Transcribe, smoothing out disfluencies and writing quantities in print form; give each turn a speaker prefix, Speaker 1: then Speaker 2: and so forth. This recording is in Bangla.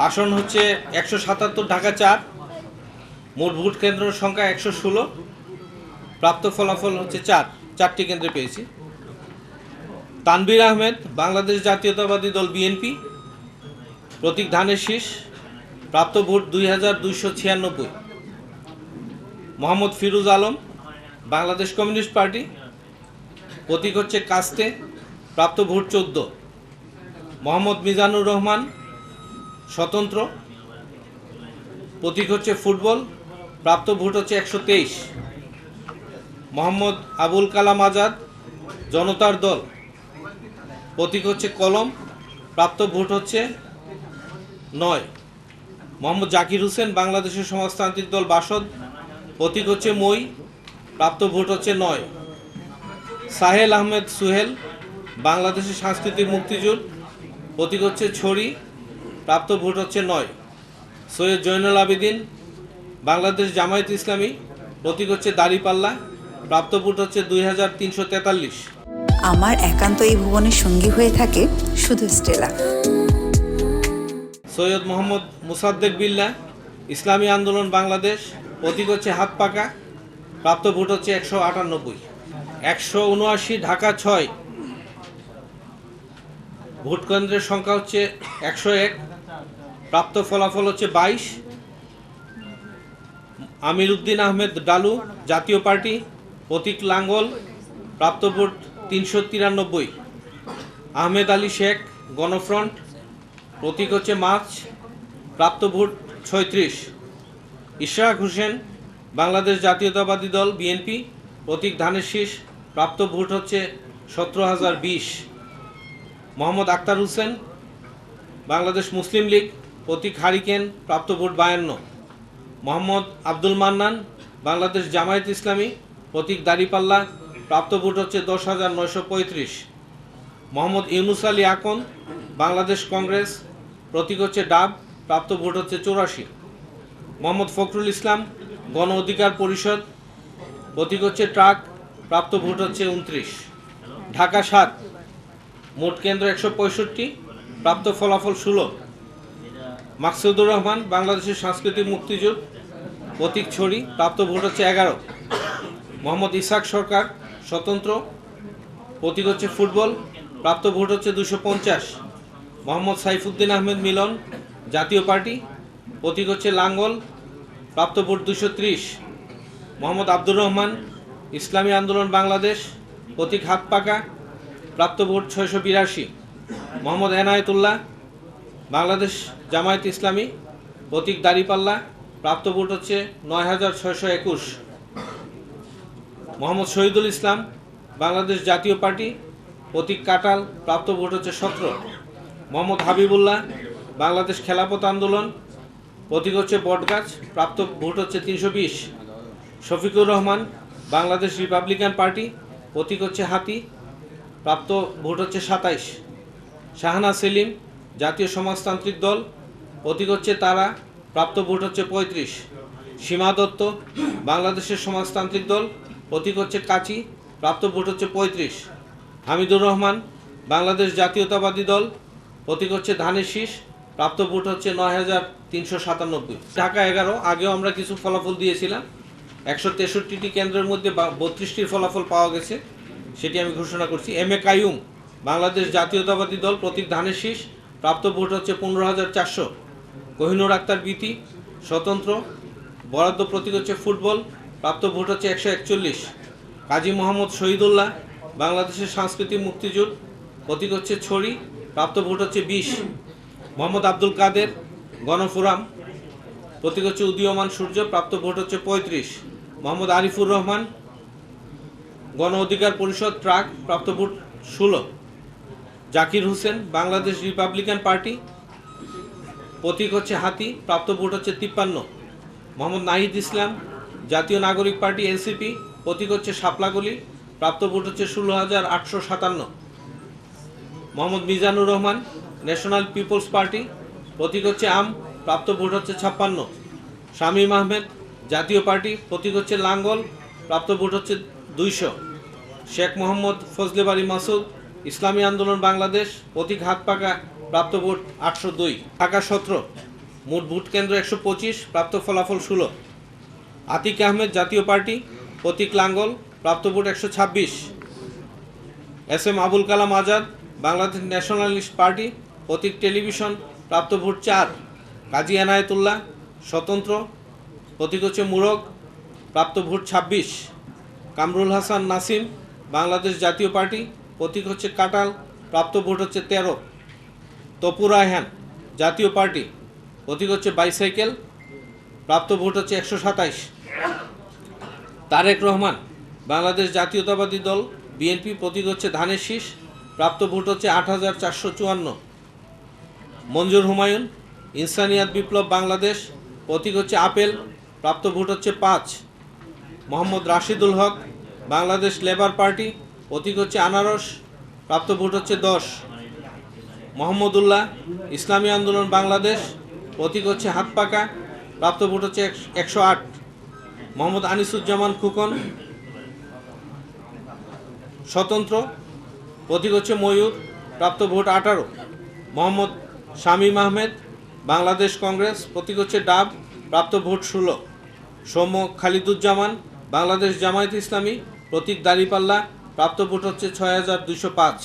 Speaker 1: আসন হচ্ছে 177, ঢাকা 4। মোট ভোট কেন্দ্র সংখ্যা 116। প্রাপ্ত ফলাফল হচ্ছে 4টি কেন্দ্রে পেয়েছি। তানভীর আহমেদ, বাংলাদেশ জাতীয়তাবাদী দল বিএনপি, প্রতীক ধানের শীষ, প্রাপ্ত vote 2296। Mohammad Firoz Alam, Bangladesh communist party, প্রতীক হচ্ছে কাস্তে, প্রাপ্ত ভোট 14। মোহাম্মদ মিজানুর রহমান, স্বতন্ত্র, প্রতীক হচ্ছে ফুটবল, প্রাপ্ত ভোট হচ্ছে 123। মোহাম্মদ আবুল কালাম আজাদ, জনতার দল, প্রতীক হচ্ছে কলম, প্রাপ্ত ভোট হচ্ছে 9। মোহাম্মদ জাকির হোসেন, বাংলাদেশের সমাজতান্ত্রিক দল বাসদ, প্রতীক হচ্ছে মই, প্রাপ্ত ভোট হচ্ছে 9। সাহেল আহমেদ সুহেল, বাংলাদেশের সাংস্কৃতিক মুক্তিযুদ্ধ, প্রতীক হচ্ছে ছড়ি, প্রাপ্ত ভোট হচ্ছে 9। সৈয়দ জয়নুল আবেদিন, বাংলাদেশ জামায়াত ইসলামী, প্রতীক হচ্ছে দাড়িপাল্লা, প্রাপ্ত ভোট হচ্ছে 2343।
Speaker 2: আমার একান্ত এই ভুবনের সঙ্গী হয়ে থাকে শুধু স্টেলা।
Speaker 1: সৈয়দ মোহাম্মদ মুসাদ্দেক বিল্লাহ, ইসলামী আন্দোলন বাংলাদেশ, প্রতীক হচ্ছে হাত পাকা, প্রাপ্ত ভোট হচ্ছে 198। 179, ঢাকা 6। ভোট কেন্দ্রের সংখ্যা হচ্ছে 101। প্রাপ্ত ফলাফল হচ্ছে 22। আমির উদ্দিন আহমেদ ডালু, জাতীয় পার্টি, প্রতীক লাঙ্গল, প্রাপ্ত ভোট 393। আহমেদ আলী শেখ, গণফ্রন্ট, প্রতীক হচ্ছে মাছ, প্রাপ্ত ভোট 36। ইশরাক হোসেন, বাংলাদেশ জাতীয়তাবাদী দল বিএনপি, প্রতীক ধানের শীষ, প্রাপ্ত ভোট হচ্ছে 17020। মোহাম্মদ আক্তার হোসেন, বাংলাদেশ মুসলিম লীগ, প্রতীক হারিকেন, প্রাপ্ত ভোট 52। মোহাম্মদ আব্দুল মান্নান, বাংলাদেশ জামায়াত ইসলামী, প্রতীক দাড়িপাল্লা, প্রাপ্ত ভোট হচ্ছে 10935। মোহাম্মদ ইউনুস আলী আকন, বাংলাদেশ কংগ্রেস, প্রতীক হচ্ছে ডাব, প্রাপ্ত ভোট হচ্ছে 84। মোহাম্মদ ফখরুল ইসলাম, গণ অধিকার পরিষদ, প্রতীক হচ্ছে ট্রাক, প্রাপ্ত ভোট হচ্ছে 29। ঢাকা 7। মোট কেন্দ্র 165, প্রাপ্ত ফলাফল 16। মাকসুদুর রহমান, বাংলাদেশের সাংস্কৃতিক মুক্তিযুদ্ধ, প্রতীক ছড়ি, প্রাপ্ত ভোট হচ্ছে 11। মোহাম্মদ ইসাক সরকার, স্বতন্ত্র, প্রতীক হচ্ছে ফুটবল, প্রাপ্ত ভোট হচ্ছে 250। মোহাম্মদ সাইফুদ্দিন আহমেদ মিলন, জাতীয় পার্টি, প্রতীক হচ্ছে লাঙ্গল, প্রাপ্ত ভোট 230। মোহাম্মদ আব্দুর রহমান, ইসলামী আন্দোলন বাংলাদেশ, প্রতীক হাত পাকা, প্রাপ্ত ভোট 682। মোহাম্মদ এনায়েতুল্লাহ, বাংলাদেশ জামায়াত ইসলামী, প্রতীক দাড়িপাল্লা, প্রাপ্ত ভোট হচ্ছে 9621। মোহাম্মদ শহীদুল ইসলাম, বাংলাদেশ জাতীয় পার্টি, প্রতীক কাটাল, প্রাপ্ত ভোট হচ্ছে 17। মোহাম্মদ হাবিবুল্লাহ, বাংলাদেশ খেলাফত আন্দোলন, প্রতীক হচ্ছে বটগাছ, প্রাপ্ত ভোট হচ্ছে 320। শফিকুর রহমান, বাংলাদেশ রিপাবলিকান পার্টি, প্রতীক হচ্ছে হাতি, প্রাপ্ত ভোট হচ্ছে 27। শাহানা সেলিম, জাতীয় সমাজতান্ত্রিক দল, প্রতীক হচ্ছে তারা, প্রাপ্ত ভোট হচ্ছে 35। সীমা দত্ত, বাংলাদেশের সমাজতান্ত্রিক দল, প্রতীক হচ্ছে কাচি, প্রাপ্ত ভোট হচ্ছে 35। হামিদুর রহমান, বাংলাদেশ জাতীয়তাবাদী দল, প্রতীক হচ্ছে ধানের শীষ, প্রাপ্ত ভোট হচ্ছে 9397। ঢাকা 11, আগেও আমরা কিছু ফলাফল দিয়েছিলাম। 163টি কেন্দ্রের মধ্যে 32টির ফলাফল পাওয়া গেছে, সেটি আমি ঘোষণা করছি। এম এ কাইয়ুম, বাংলাদেশ জাতীয়তাবাদী দল, প্রতীক ধানের শীষ, প্রাপ্ত ভোট হচ্ছে 15400। কোহিনুর আক্তার বিতি, স্বতন্ত্র, বরাদ্দ প্রতীক হচ্ছে ফুটবল, প্রাপ্ত ভোট হচ্ছে 141। কাজী মোহাম্মদ শহীদুল্লাহ, বাংলাদেশের সাংস্কৃতিক মুক্তিযুদ্ধ, প্রতীক হচ্ছে ছড়ি, প্রাপ্ত ভোট হচ্ছে 20। মোহাম্মদ আব্দুল কাদের, গণফোরাম, প্রতীক হচ্ছে উদীয়মান সূর্য, প্রাপ্ত ভোট হচ্ছে 35। মোহাম্মদ আরিফুর রহমান, গণ অধিকার পরিষদ, ট্রাক, প্রাপ্ত vote 16। Zakir Hossain, Bangladesh republican party, প্রতীক হচ্ছে হাতি, প্রাপ্ত ভোট হচ্ছে 53। মোহাম্মদ নাহিদ ইসলাম, জাতীয় নাগরিক পার্টি এনসিপি, প্রতীক হচ্ছে শাপলাকলি, প্রাপ্ত ভোট হচ্ছে 16857। Mohammad Mizanur Rahman, national people's party, প্রতীক হচ্ছে আম, প্রাপ্ত ভোট হচ্ছে 56। শামীম আহমেদ, জাতীয় পার্টি, প্রতীক হচ্ছে লাঙ্গল, প্রাপ্ত ভোট হচ্ছে 200। শেখ মোহাম্মদ ফজলে বাড়ি মাসুদ, ইসলামী আন্দোলন বাংলাদেশ, প্রতীক হাত পাকা, প্রাপ্ত ভোট 802। ঢাকা 17। মোট ভোট কেন্দ্র 125, প্রাপ্ত ফলাফল 16। আতিক আহমেদ জাতীয় পার্টি, প্রতীক লাঙ্গল, প্রাপ্ত vote 126। SM Abul Kalam Azad Bangladesh nationalist party, প্রতীক টেলিভিশন, প্রাপ্ত ভোট 4। কাজী এনায়েতুল্লাহ স্বতন্ত্র, প্রতীক হচ্ছে মুরগ, প্রাপ্ত ভোট 26। কামরুল হাসান নাসিম বাংলাদেশ জাতীয় পার্টি, প্রতীক হচ্ছে কাঁঠাল, প্রাপ্ত ভোট হচ্ছে 13। তপু রায়হান জাতীয় পার্টি, প্রতীক হচ্ছে বাইসাইকেল, প্রাপ্ত ভোট হচ্ছে 127। তারেক রহমান বাংলাদেশ জাতীয়তাবাদী দল বিএনপি, প্রতীক হচ্ছে ধানের শীষ, প্রাপ্ত ভোট হচ্ছে 8454। মঞ্জুর হুমায়ুন ইনসানিয়াত বিপ্লব বাংলাদেশ, প্রতীক হচ্ছে আপেল, প্রাপ্ত ভোট হচ্ছে 5। মোহাম্মদ রাশিদুল হক বাংলাদেশ লেবার পার্টি, প্রতীক হচ্ছে আনারস, প্রাপ্ত ভোট হচ্ছে 10। মোহাম্মদুল্লাহ ইসলামী আন্দোলন বাংলাদেশ, প্রতীক হচ্ছে হাত পাকা, প্রাপ্ত ভোট হচ্ছে 108। মোহাম্মদ আনিসুজ্জামান খুকন স্বতন্ত্র, প্রতীক হচ্ছে ময়ূর, প্রাপ্ত ভোট 18। মোহাম্মদ শামীম আহমেদ বাংলাদেশ কংগ্রেস, প্রতীক হচ্ছে ডাব, প্রাপ্ত ভোট 16। সৌম্য খালিদুজ্জামান বাংলাদেশ জামায়াত ইসলামী, প্রতীক দাঁড়িপাল্লা, প্রাপ্ত ভোট হচ্ছে 6205।